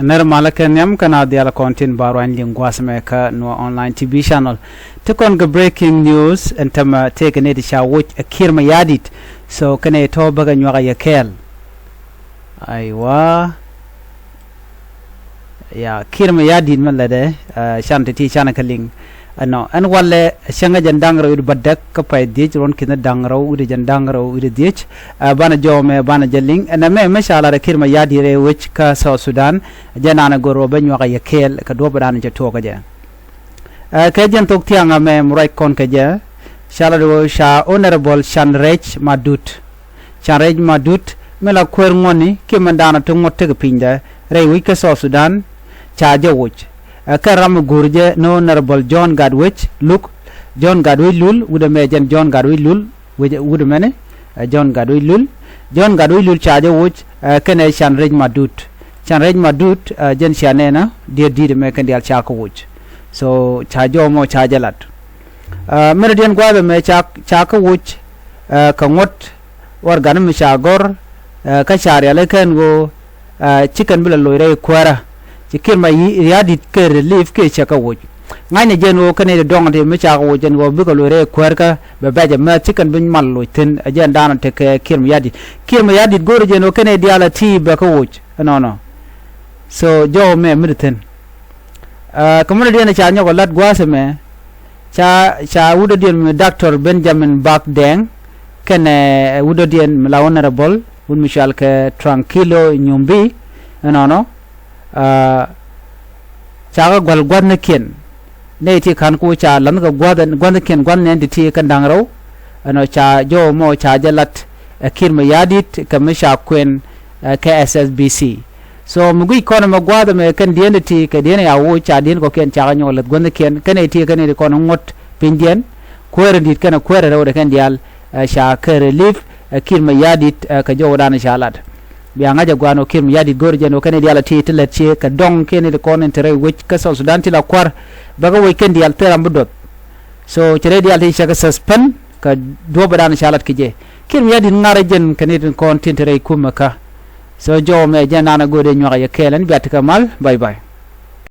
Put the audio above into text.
ner malaken yam kana diala content barwan lingwas me ka no online TV channel to kon ga breaking news and tama take ne di shawut kiir mayardit so kane to baga nywa ya kel aywa ya kiir mayardit malade shante ti chana kaling ano an walle shanga jandangro ur badak ka pay dij ron kina dangro ur jandangro ur dij bana jome bana jaling ana me mashala da kiir mayardit re which ka South Sudan janana goro banyo ka yakel ka do badana je to ka je ka jan tok tianga me murai kon ka je shala do sha honorable Shanrej Madut mela kwer ngoni ki mandana to ngotte ka pinda re wi ka South Sudan cha je wuch karam gurje no honorable John Gadwich look John Gadwich lul wuda mejen John Gadwich lul wuda mene John Gadwich lul chaje wuch kene Shanrej Madut jen shanena de me kan dial chako wuch so chajo mo chajalat mere den gwabe me chako wuch ka ngot war ganam shagor ka shari ale kan go chicken bila loire kwara kiir mayardit ke relief ke chaka wuch ngane jeno kane de dongde me chaka wuch en go biko loire kwarka be baje ma chicken bin mallo tin ajen dana te ke kiir mayardit goro jeno kane diala ti be ka wuch no so jo me mirten community na cha nyogo lat gwase me cha wudo dien me Dr. Benjamin Bakdeng kene wudo dien me la honorable un michal ke tranquilo nyumbi no cha gwal gwan ken ne ti kan ku cha lan ga gwan ken gwan ne ti kan dangro ano cha jo mo cha jalat kiir mayardit ka me sha kwen KSSBC so mugi kono magwada me kan diendi ka diene ya wo cha dien ko ken cha nyolet gwan ken kan ti kan ni kono ngot pindien kwere dit kan kwere rawde kan dial sha ka relief kiir mayardit ka jo wadana shalat biya ngaja gwano kiir mayardit gorje no kan dial ti tilet che ka dong ken de kono entere wich ka South Sudan ti la kwar baga wo ken dial teram budot so chere dial ti shaka suspend ka do badana shalat kije kiir mayardit ngare jen kan ni kon tintere kuma ka so jo me janana gode nyoga ya kelen biatka mal bye bye